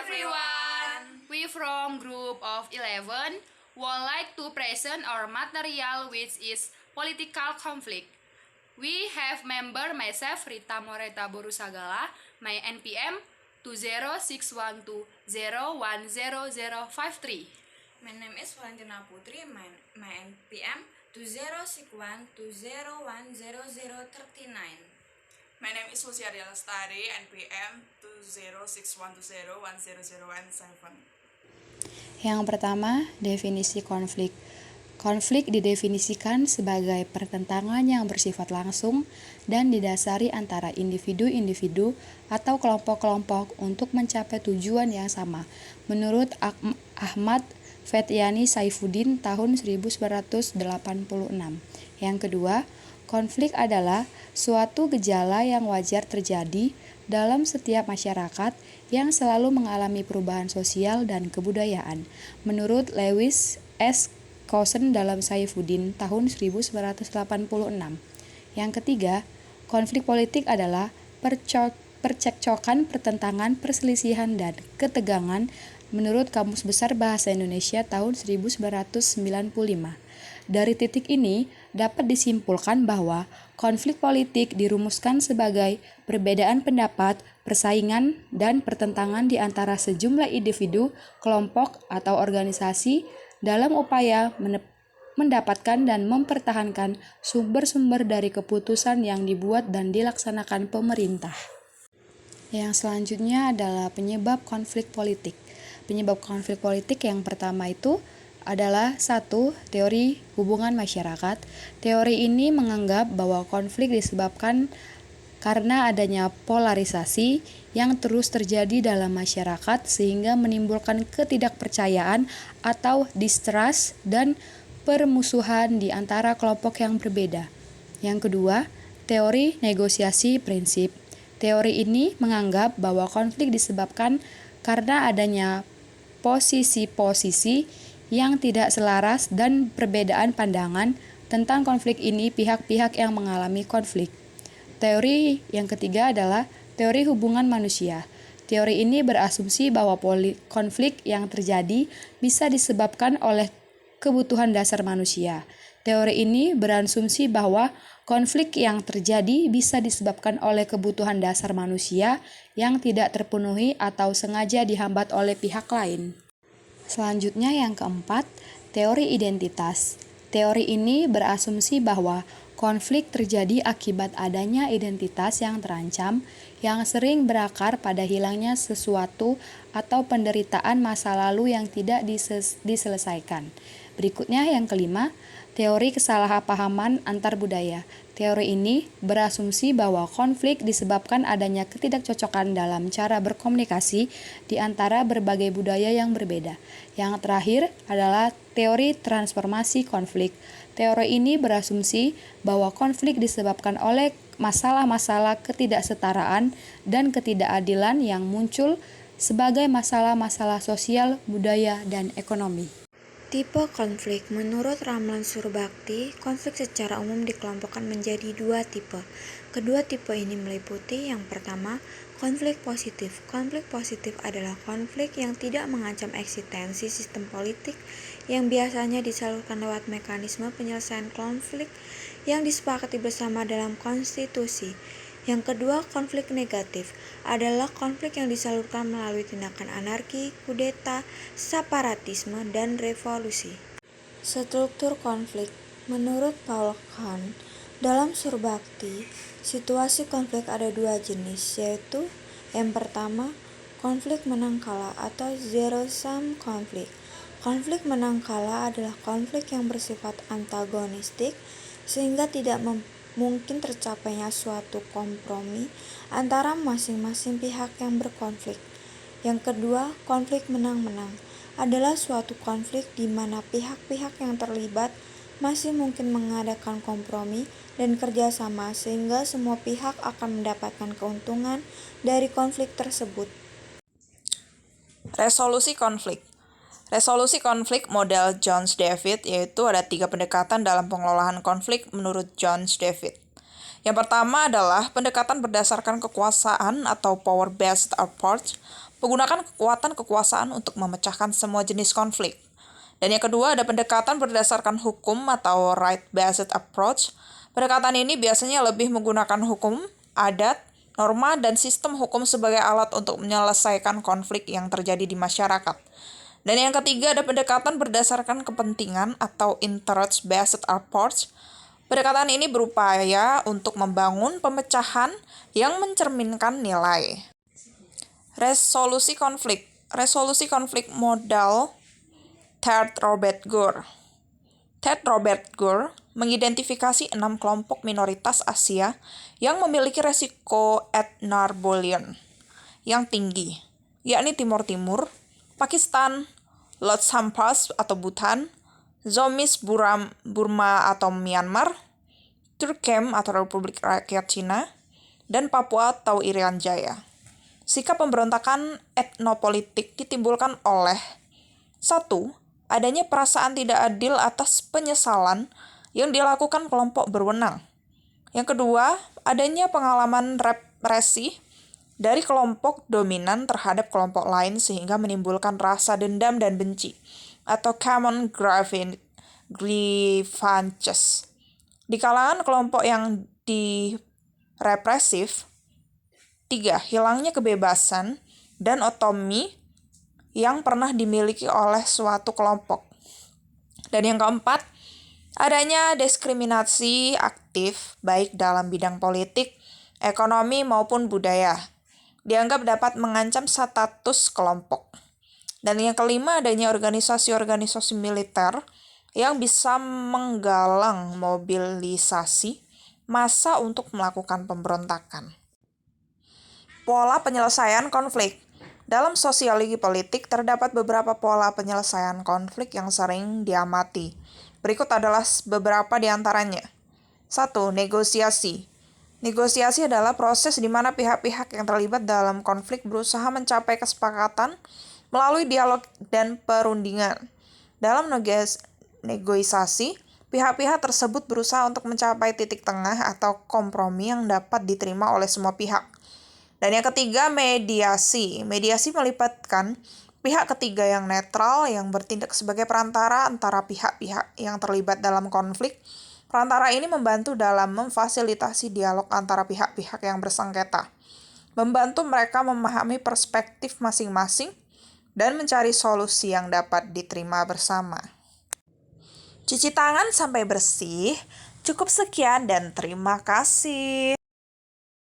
everyone! We from group of 11 would like to present our material which is political conflict. We have member myself Rita Moreta Borusagala, my NPM 20612010053. My name is Valentina Putri, my NPM 20612010039. My name is Lucia Lestari, NPM 20612010017. Yang pertama, definisi konflik. Konflik didefinisikan sebagai pertentangan yang bersifat langsung dan didasari antara individu-individu atau kelompok-kelompok untuk mencapai tujuan yang sama. Menurut Ahmad Fetyani Saifuddin tahun 1986. Yang kedua, konflik adalah suatu gejala yang wajar terjadi dalam setiap masyarakat yang selalu mengalami perubahan sosial dan kebudayaan. Menurut Lewis S. Coulson dalam Saifuddin tahun 1986. Yang ketiga, konflik politik adalah percekcokan, pertentangan, perselisihan, dan ketegangan menurut Kamus Besar Bahasa Indonesia tahun 1995. Dari titik ini, dapat disimpulkan bahwa konflik politik dirumuskan sebagai perbedaan pendapat, persaingan, dan pertentangan di antara sejumlah individu, kelompok, atau organisasi dalam upaya mendapatkan dan mempertahankan sumber-sumber dari keputusan yang dibuat dan dilaksanakan pemerintah. Yang selanjutnya adalah penyebab konflik politik. Penyebab konflik politik yang pertama itu adalah 1. Teori hubungan masyarakat. Teori ini menganggap bahwa konflik disebabkan karena adanya polarisasi yang terus terjadi dalam masyarakat sehingga menimbulkan ketidakpercayaan atau distrust dan permusuhan di antara kelompok yang berbeda. Yang kedua, teori negosiasi prinsip. Teori ini menganggap bahwa konflik disebabkan karena adanya posisi-posisi yang tidak selaras dan perbedaan pandangan tentang konflik ini pihak-pihak yang mengalami konflik. Teori yang ketiga adalah teori hubungan manusia. Teori ini berasumsi bahwa konflik yang terjadi bisa disebabkan oleh kebutuhan dasar manusia. Teori ini berasumsi bahwa konflik yang terjadi bisa disebabkan oleh kebutuhan dasar manusia yang tidak terpenuhi atau sengaja dihambat oleh pihak lain. Selanjutnya yang keempat, teori identitas. Teori ini berasumsi bahwa konflik terjadi akibat adanya identitas yang terancam, yang sering berakar pada hilangnya sesuatu atau penderitaan masa lalu yang tidak diselesaikan. Berikutnya yang kelima, teori kesalahpahaman antar budaya. Teori ini berasumsi bahwa konflik disebabkan adanya ketidakcocokan dalam cara berkomunikasi di antara berbagai budaya yang berbeda. Yang terakhir adalah teori transformasi konflik. Teori ini berasumsi bahwa konflik disebabkan oleh masalah-masalah ketidaksetaraan dan ketidakadilan yang muncul sebagai masalah-masalah sosial, budaya, dan ekonomi. Tipe konflik. Menurut Ramlan Surbakti, konflik secara umum dikelompokkan menjadi 2 tipe. Kedua tipe ini meliputi yang pertama, konflik positif. Konflik positif adalah konflik yang tidak mengancam eksistensi sistem politik yang biasanya disalurkan lewat mekanisme penyelesaian konflik yang disepakati bersama dalam konstitusi. Yang kedua, konflik negatif adalah konflik yang disalurkan melalui tindakan anarki, kudeta, separatisme, dan revolusi. Struktur konflik. Menurut Paul Kahn, dalam Surbakti, situasi konflik ada 2 jenis, yaitu yang pertama, konflik menang kalah atau zero-sum konflik. Konflik menang kalah adalah konflik yang bersifat antagonistik sehingga tidak mungkin tercapainya suatu kompromi antara masing-masing pihak yang berkonflik. Yang kedua, konflik menang-menang adalah suatu konflik di mana pihak-pihak yang terlibat masih mungkin mengadakan kompromi dan kerjasama sehingga semua pihak akan mendapatkan keuntungan dari konflik tersebut. Resolusi konflik. Resolusi konflik model Jones-David yaitu ada 3 pendekatan dalam pengelolaan konflik menurut Jones-David. Yang pertama adalah pendekatan berdasarkan kekuasaan atau power-based approach, menggunakan kekuatan kekuasaan untuk memecahkan semua jenis konflik. Dan yang kedua ada pendekatan berdasarkan hukum atau right-based approach. Pendekatan ini biasanya lebih menggunakan hukum, adat, norma, dan sistem hukum sebagai alat untuk menyelesaikan konflik yang terjadi di masyarakat. Dan yang ketiga ada pendekatan berdasarkan kepentingan atau interest-based approach. Pendekatan ini berupaya untuk membangun pemecahan yang mencerminkan nilai. Resolusi konflik modal Ted Robert Gore. Ted Robert Gore mengidentifikasi 6 kelompok minoritas Asia yang memiliki resiko ethnarbolean yang tinggi, yakni Timur Timur, Pakistan, Lhots Hampas atau Bhutan, Zomis Burma atau Myanmar, Turkem atau Republik Rakyat Cina, dan Papua atau Irian Jaya. Sikap pemberontakan etnopolitik ditimbulkan oleh 1. Adanya perasaan tidak adil atas penyesalan yang dilakukan kelompok berwenang. Yang kedua, adanya pengalaman represi dari kelompok dominan terhadap kelompok lain sehingga menimbulkan rasa dendam dan benci atau common grievances. Di kalangan kelompok yang direpresif. 3. Hilangnya kebebasan dan otonomi yang pernah dimiliki oleh suatu kelompok. Dan yang keempat, adanya diskriminasi aktif baik dalam bidang politik, ekonomi maupun budaya. Dianggap dapat mengancam status kelompok. Dan yang kelima, adanya organisasi-organisasi militer yang bisa menggalang mobilisasi massa untuk melakukan pemberontakan. Pola penyelesaian konflik. Dalam sosiologi politik, terdapat beberapa pola penyelesaian konflik yang sering diamati. Berikut adalah beberapa di antaranya. 1. Negosiasi. Negosiasi adalah proses di mana pihak-pihak yang terlibat dalam konflik berusaha mencapai kesepakatan melalui dialog dan perundingan. Dalam negosiasi, pihak-pihak tersebut berusaha untuk mencapai titik tengah atau kompromi yang dapat diterima oleh semua pihak. Dan yang ketiga, mediasi. Mediasi melibatkan pihak ketiga yang netral yang bertindak sebagai perantara antara pihak-pihak yang terlibat dalam konflik. Perantara ini membantu dalam memfasilitasi dialog antara pihak-pihak yang bersengketa, membantu mereka memahami perspektif masing-masing, dan mencari solusi yang dapat diterima bersama. Cuci tangan sampai bersih. Cukup sekian dan terima kasih.